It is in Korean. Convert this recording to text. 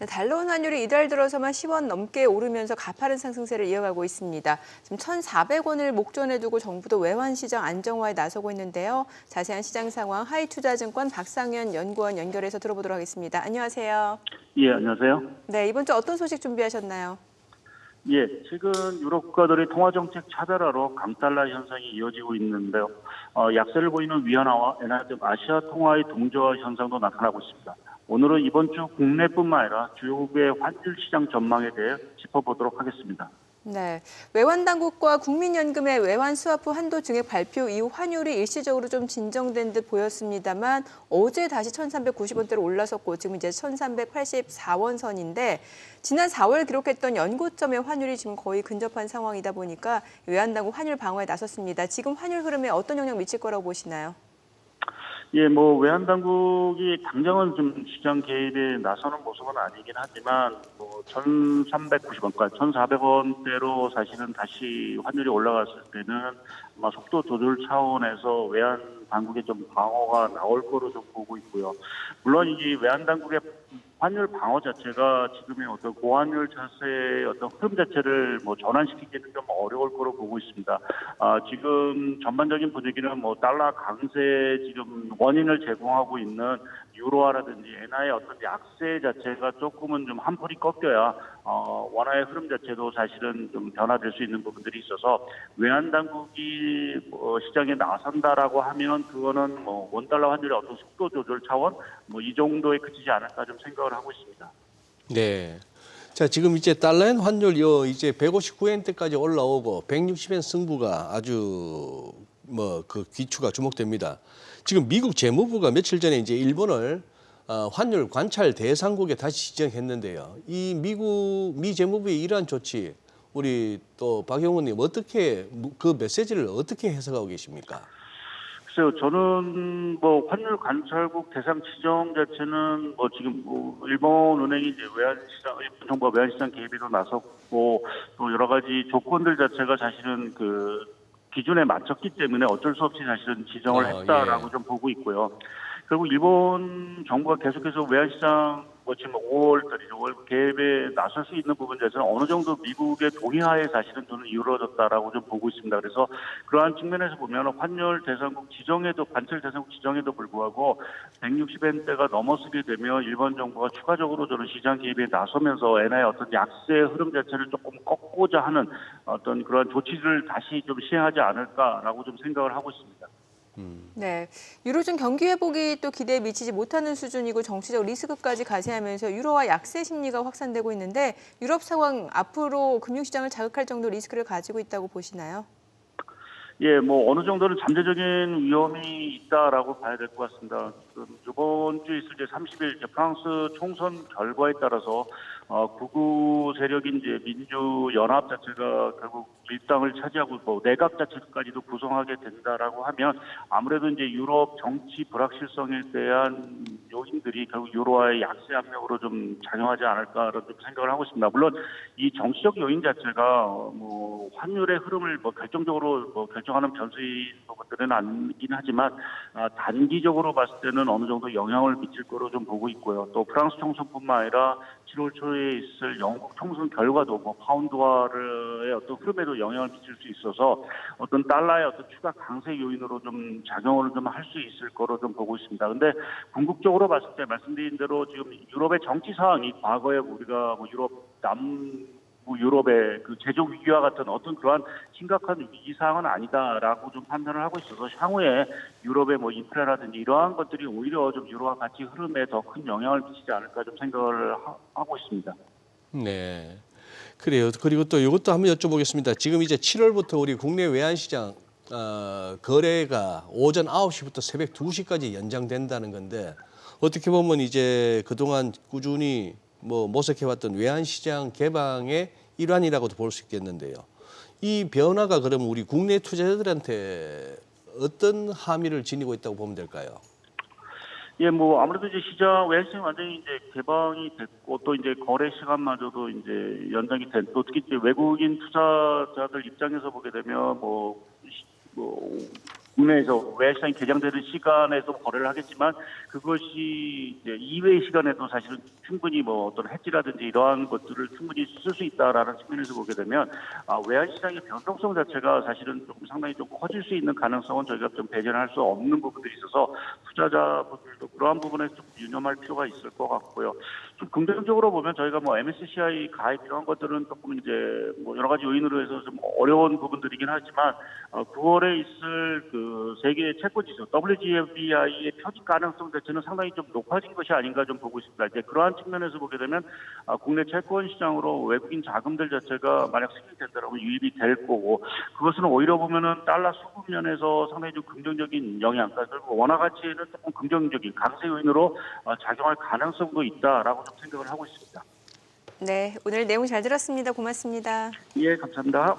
네, 달러원 환율이 이달 들어서만 10원 넘게 오르면서 가파른 상승세를 이어가고 있습니다. 지금 1,400원을 목전에 두고 정부도 외환 시장 안정화에 나서고 있는데요. 자세한 시장 상황 하이투자증권 박상현 연구원 연결해서 들어보도록 하겠습니다. 안녕하세요. 예, 안녕하세요. 네, 이번 주 어떤 소식 준비하셨나요? 예, 최근 유럽 국가들의 통화정책 차별화로 강달러 현상이 이어지고 있는데요. 약세를 보이는 위안화와 엔화 등 아시아 통화의 동조화 현상도 나타나고 있습니다. 오늘은 이번 주 국내뿐만 아니라 주요국의 환율 시장 전망에 대해 짚어보도록 하겠습니다. 네, 외환당국과 국민연금의 외환스와프 한도 증액 발표 이후 환율이 일시적으로 좀 진정된 듯 보였습니다만 어제 다시 1,390원대로 올라섰고 지금 이제 1,384원 선인데 지난 4월 기록했던 연고점의 환율이 지금 거의 근접한 상황이다 보니까 외환당국 환율 방어에 나섰습니다. 지금 환율 흐름에 어떤 영향 미칠 거라고 보시나요? 예, 뭐 외환당국이 당장은 좀 시장 개입에 나서는 모습은 아니긴 하지만 뭐 1,390원까지 1,400원대로 사실은 다시 환율이 올라갔을 때는 아마 속도 조절 차원에서 외환당국의 좀 방어가 나올 거로 좀 보고 있고요. 물론 이 외환당국의 환율 방어 자체가 지금의 어떤 고환율 자세의 어떤 흐름 자체를 뭐 전환시키기는 좀 어려울 거로 보고 있습니다. 지금 전반적인 분위기는 뭐 달러 강세 지금 원인을 제공하고 있는 유로화라든지 엔화의 어떤 약세 자체가 조금은 좀 한풀이 꺾여야 원화의 흐름 자체도 사실은 좀 변화될 수 있는 부분들이 있어서 외환 당국이 시장에 나선다라고 하면 그거는 뭐 원달러 환율의 어떤 속도 조절 차원 뭐 이 정도에 그치지 않을까 좀 생각을 하고 있습니다. 네. 자, 지금 이제 달러엔 환율이 이제 159엔대까지 올라오고 160엔 승부가 아주 그 귀추가 주목됩니다. 지금 미국 재무부가 며칠 전에 이제 일본을 환율 관찰 대상국에 다시 지정했는데요. 이 미 재무부의 이러한 조치 우리 또 박 의원님 어떻게 그 메시지를 어떻게 해석하고 계십니까? 글쎄요, 저는 뭐 환율 관찰국 대상 지정 자체는 뭐 지금 뭐 일본 은행이 이제 외환시장, 일본 정부가 외환시장 개입으로 나섰고 또 여러 가지 조건들 자체가 사실은 그 기준에 맞췄기 때문에 어쩔 수 없이 사실은 지정을 했다라고 예. 좀 보고 있고요. 결국 일본 정부가 계속해서 외환시장 뭐 지금 5월달이죠. 5월 개입에 나설 수 있는 부분 에서는 어느 정도 미국의 동의하에 사실은 저는 이루어졌다라고 좀 보고 있습니다. 그래서 그러한 측면에서 보면 환율 대상국 지정에도 관찰 대상국 지정에도 불구하고 160엔대가 넘어서게 되면 일본 정부가 추가적으로 저는 시장 개입에 나서면서 엔화의 어떤 약세 흐름 자체를 조금 꺾고자 하는 어떤 그러한 조치를 다시 좀 시행하지 않을까라고 좀 생각을 하고 있습니다. 네, 유로존 경기 회복이 또 기대에 미치지 못하는 수준이고 정치적 리스크까지 가세하면서 유로화 약세 심리가 확산되고 있는데 유럽 상황 앞으로 금융시장을 자극할 정도 리스크를 가지고 있다고 보시나요? 예, 뭐 어느 정도는 잠재적인 위험이 있다라고 봐야 될 것 같습니다. 이번 주에 있을 때 30일 프랑스 총선 결과에 따라서 극우 세력인 이제 민주연합 자체가 결국 일당을 차지하고 뭐 내각 자체까지도 구성하게 된다라고 하면 아무래도 이제 유럽 정치 불확실성에 대한 요인들이 결국 유로화의 약세 압력으로 좀 작용하지 않을까라는 좀 생각을 하고 있습니다. 물론 이 정치적 요인 자체가 뭐 환율의 흐름을 뭐 결정적으로 뭐 결정하는 변수인 것들은 아니긴 하지만 단기적으로 봤을 때는 어느 정도 영향을 미칠 거로 좀 보고 있고요. 또 프랑스 총선뿐만 아니라 7월 초에 있을 영국 총선 결과도 뭐 파운드화의 어떤 흐름에도 영향을 미칠 수 있어서 어떤 달러의 어떤 추가 강세 요인으로 좀 작용을 좀 할 수 있을 거로 좀 보고 있습니다. 근데 궁극적으로 봤을 때 말씀드린 대로 지금 유럽의 정치 상황이 과거에 우리가 뭐 유럽의 그 제조 위기와 같은 어떤 그러한 심각한 위기 사항은 아니다라고 좀 판단을 하고 있어서 향후에 유럽의 뭐 인플레라든지 이러한 것들이 오히려 좀 유로화 가치 흐름에 더 큰 영향을 미치지 않을까 좀 생각을 하고 있습니다. 네. 그래요. 그리고 또 이것도 한번 여쭤보겠습니다. 지금 이제 7월부터 우리 국내 외환시장 거래가 오전 9시부터 새벽 2시까지 연장된다는 건데 어떻게 보면 이제 그동안 꾸준히 모색해왔던 외환시장 개방의 일환이라고도 볼 수 있겠는데요. 이 변화가 그러면 우리 국내 투자자들한테 어떤 함의를 지니고 있다고 보면 될까요? 예, 뭐 아무래도 이제 시장 외환시장 완전히 이제 개방이 됐고 또 이제 거래 시간마저도 이제 연장이 된 또 특히 이제 외국인 투자자들 입장에서 보게 되면 뭐 국내에서 외환시장이 개장되는 시간에도 거래를 하겠지만 그것이 이제 이외의 시간에도 사실은 충분히 뭐 어떤 해지라든지 이러한 것들을 충분히 쓸 수 있다라는 측면에서 보게 되면 외환시장의 변동성 자체가 사실은 좀 상당히 좀 커질 수 있는 가능성은 저희가 좀 배제할 수 없는 부분들이 있어서 투자자분들도 그러한 부분에 좀 유념할 필요가 있을 것 같고요. 좀 긍정적으로 보면 저희가 뭐 MSCI 가입 이런 것들은 조금 이제 뭐 여러 가지 요인으로 해서 좀 어려운 부분들이긴 하지만 9월에 있을 그 세계 채권 지수 WGBI의 표지 가능성 자체는 상당히 좀 높아진 것이 아닌가 좀 보고 있습니다. 이제 그러한 측면에서 보게 되면 국내 채권 시장으로 외국인 자금들 자체가 만약 승인된다면 유입이 될 거고 그것은 오히려 보면은 달러 수급 면에서 상당히 좀 긍정적인 영향, 그러니까 원화 가치에는 조금 긍정적인 강세 요인으로 작용할 가능성도 있다라고 좀 생각을 하고 있습니다. 네, 오늘 내용 잘 들었습니다. 고맙습니다. 예, 감사합니다.